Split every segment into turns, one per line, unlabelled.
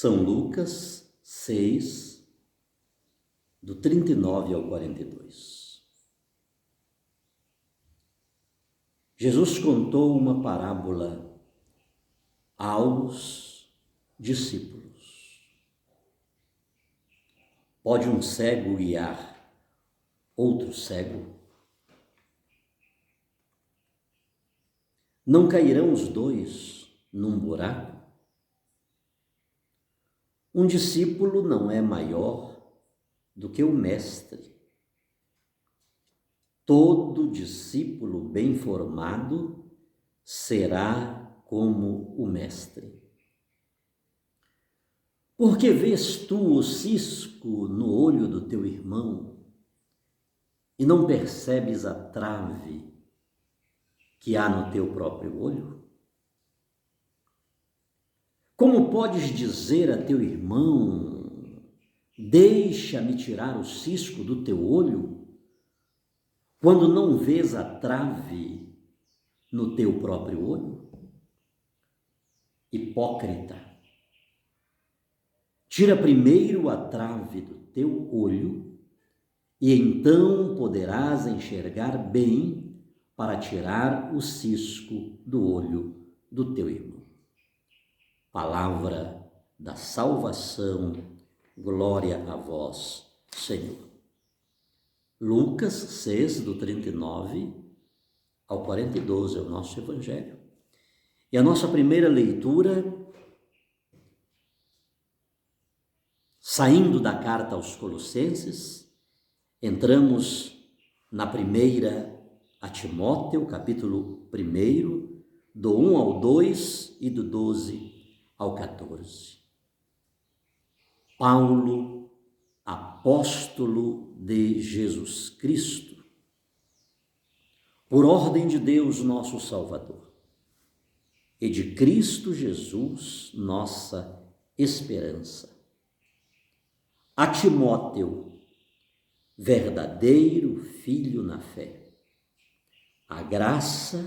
São Lucas 6, do 39 ao 42. Jesus contou uma parábola aos discípulos. Pode um cego guiar outro cego? Não cairão os dois num buraco? Um discípulo não é maior do que o mestre. Todo discípulo bem formado será como o mestre. Por que vês tu o cisco no olho do teu irmão e não percebes a trave que há no teu próprio olho? Como podes dizer a teu irmão, deixa-me tirar o cisco do teu olho, quando não vês a trave no teu próprio olho? Hipócrita, tira primeiro a trave do teu olho, e então poderás enxergar bem para tirar o cisco do olho do teu irmão. Palavra da salvação, glória a vós, Senhor. Lucas 6, do 39 ao 42 é o nosso evangelho. E a nossa primeira leitura, saindo da carta aos Colossenses, entramos na primeira a Timóteo, capítulo 1, do 1 ao 2 e do 12 ao 14. Paulo, apóstolo de Jesus Cristo, por ordem de Deus, nosso Salvador, e de Cristo Jesus, nossa esperança. A Timóteo, verdadeiro filho na fé, a graça,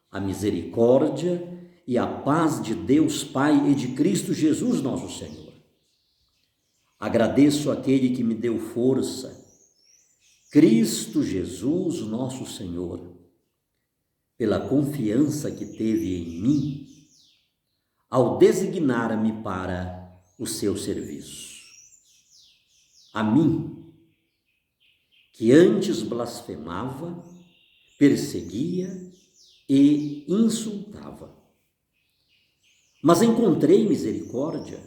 a misericórdia e a paz de Deus Pai e de Cristo Jesus, nosso Senhor. Agradeço àquele que me deu força, Cristo Jesus, nosso Senhor, pela confiança que teve em mim, ao designar-me para o seu serviço. A mim, que antes blasfemava, perseguia e insultava, mas encontrei misericórdia,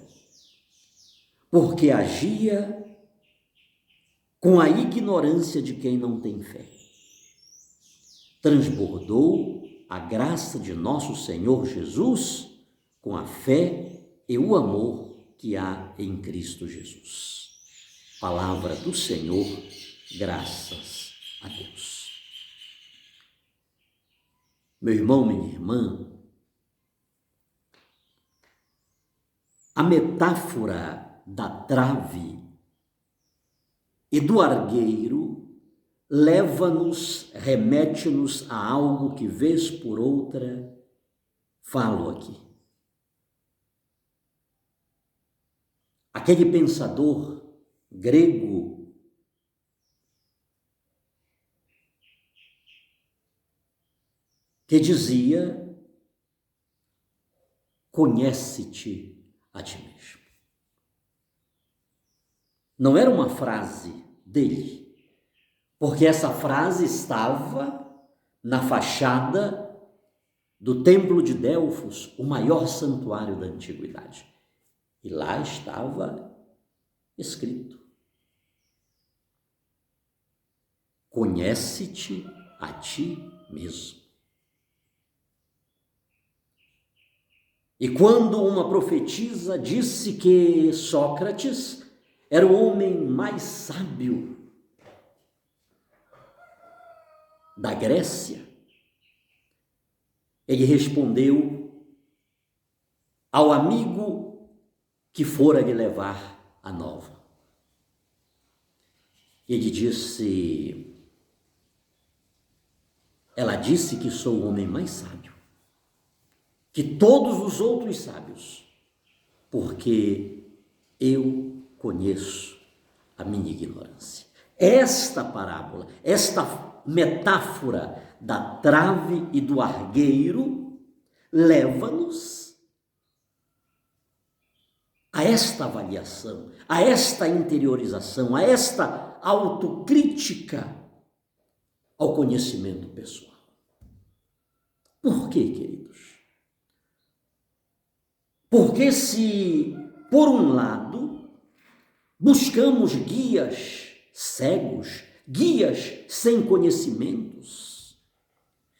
porque agia com a ignorância de quem não tem fé. Transbordou a graça de nosso Senhor Jesus com a fé e o amor que há em Cristo Jesus. Palavra do Senhor, graças a Deus. Meu irmão, minha irmã, a metáfora da trave e do argueiro leva-nos, remete-nos a algo que vez por outra falo aqui. Aquele pensador grego que dizia: conhece-te a ti mesmo. Não era uma frase dele, porque essa frase estava na fachada do Templo de Delfos, o maior santuário da antiguidade. E lá estava escrito: conhece-te a ti mesmo. E quando uma profetisa disse que Sócrates era o homem mais sábio da Grécia, ele respondeu ao amigo que fora lhe levar a nova. Ele disse: ela disse que sou o homem mais sábio que todos os outros sábios, porque eu conheço a minha ignorância. Esta parábola, esta metáfora da trave e do argueiro leva-nos a esta avaliação, a esta interiorização, a esta autocrítica ao conhecimento pessoal. Por quê, queridos? Porque se, por um lado, buscamos guias cegos, guias sem conhecimentos,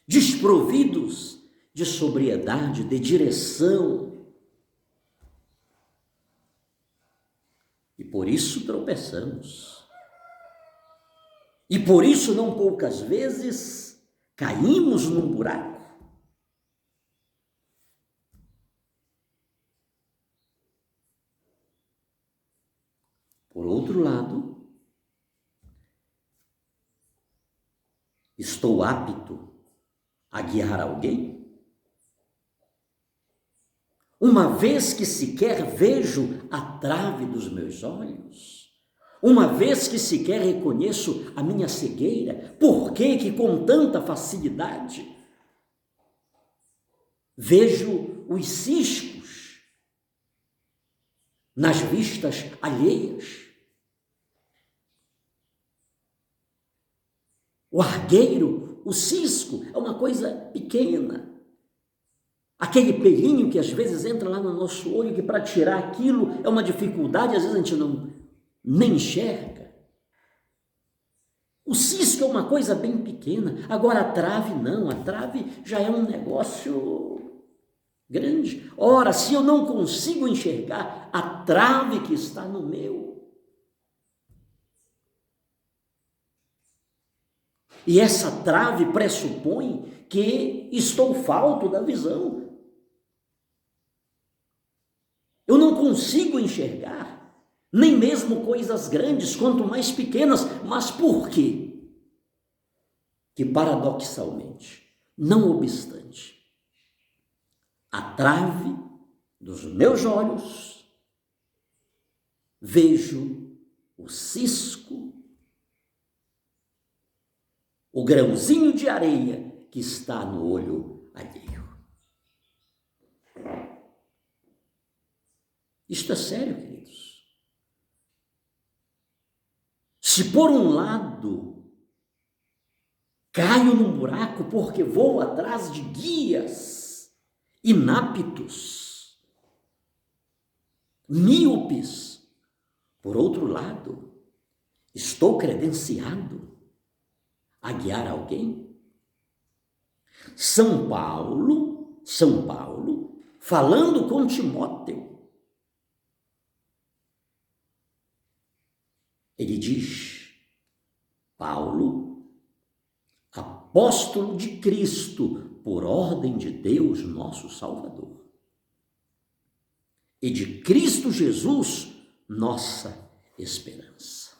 desprovidos de sobriedade, de direção, e por isso tropeçamos. E por isso, não poucas vezes, caímos num buraco. Por outro lado, estou apto a guiar alguém? Uma vez que sequer vejo a trave dos meus olhos, uma vez que sequer reconheço a minha cegueira, por que com tanta facilidade vejo os ciscos nas vistas alheias? O argueiro, o cisco, é uma coisa pequena. Aquele pelinho que às vezes entra lá no nosso olho, que para tirar aquilo é uma dificuldade, às vezes a gente nem enxerga. O cisco é uma coisa bem pequena. Agora a trave não, a trave já é um negócio grande. Ora, se eu não consigo enxergar a trave que está no meu, e essa trave pressupõe que estou falto da visão. Eu não consigo enxergar, nem mesmo coisas grandes, quanto mais pequenas. Mas por quê? Que paradoxalmente, não obstante, a trave dos meus olhos, vejo o cisco, o grãozinho de areia que está no olho alheio. Isto é sério, queridos. Se por um lado caio num buraco porque vou atrás de guias inaptos, míopes, por outro lado, estou credenciado a guiar alguém. São Paulo, falando com Timóteo, ele diz: Paulo, apóstolo de Cristo, por ordem de Deus, nosso Salvador, e de Cristo Jesus, nossa esperança.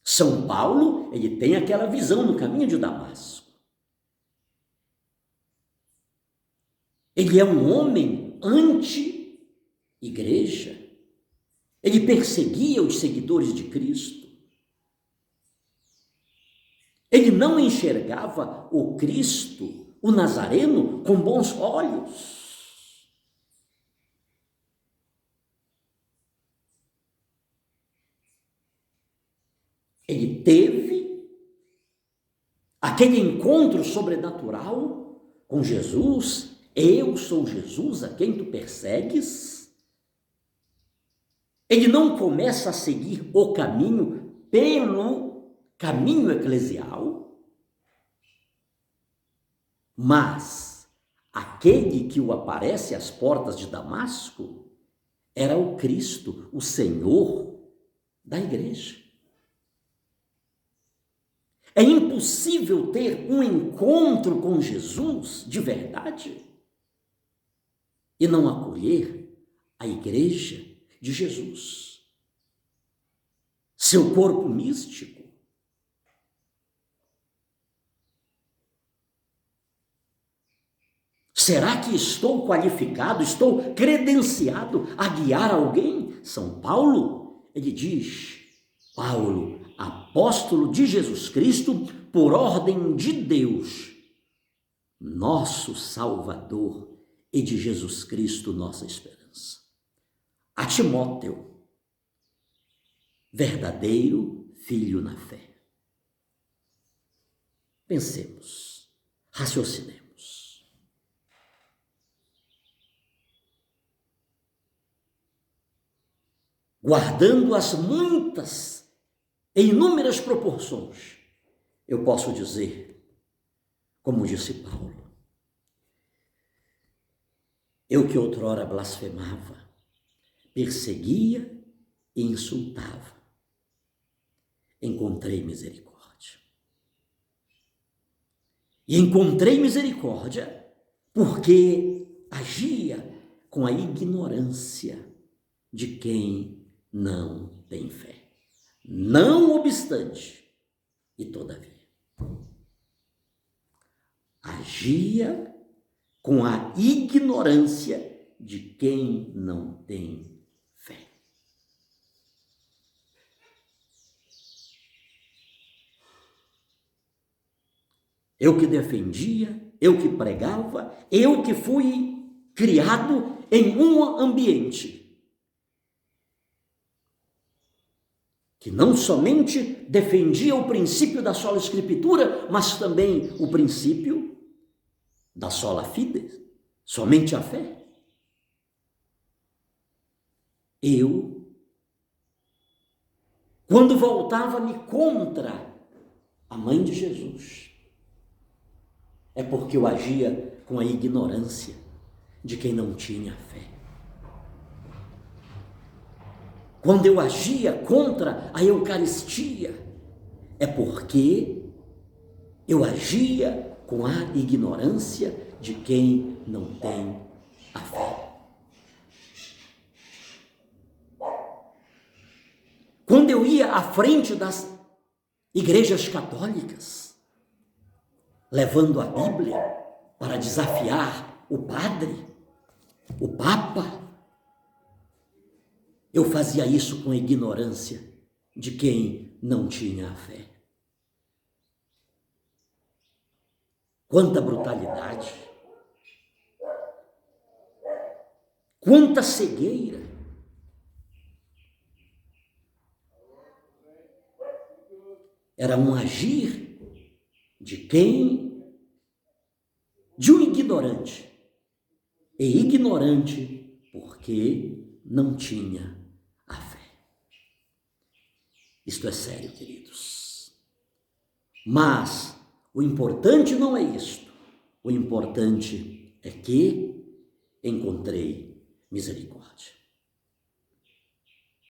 São Paulo, ele tem aquela visão no caminho de Damasco. Ele é um homem anti-igreja. Ele perseguia os seguidores de Cristo. Ele não enxergava o Cristo, o Nazareno, com bons olhos. Ele teve aquele encontro sobrenatural com Jesus. Eu sou Jesus a quem tu persegues. Ele não começa a seguir o caminho pelo caminho eclesial, mas aquele que o aparece às portas de Damasco era o Cristo, o Senhor da igreja. É impossível ter um encontro com Jesus de verdade e não acolher a igreja de Jesus, seu corpo místico. Será que estou qualificado, estou credenciado a guiar alguém? São Paulo, ele diz, Paulo, apóstolo de Jesus Cristo, por ordem de Deus, nosso Salvador, e de Jesus Cristo, nossa esperança. A Timóteo, verdadeiro filho na fé. Pensemos, raciocinemos. Guardando as muitas e inúmeras proporções, eu posso dizer, como disse Paulo, eu que outrora blasfemava, perseguia e insultava, encontrei misericórdia. E encontrei misericórdia porque agia com a ignorância de quem não tem fé. Não obstante, e todavia, agia com a ignorância de quem não tem fé. Eu que defendia, eu que pregava, eu que fui criado em um ambiente que não somente defendia o princípio da sola escritura, mas também o princípio da sola fide, somente a fé. Eu, quando voltava-me contra a mãe de Jesus, é porque eu agia com a ignorância de quem não tinha fé. Quando eu agia contra a Eucaristia, é porque eu agia com a ignorância de quem não tem a fé. Quando eu ia à frente das igrejas católicas, levando a Bíblia para desafiar o padre, o papa, eu fazia isso com a ignorância de quem não tinha a fé. Quanta brutalidade, quanta cegueira. Era um agir de quem? De um ignorante. E ignorante porque não tinha a fé. Isto é sério, queridos. Mas o importante não é isto. O importante é que encontrei misericórdia.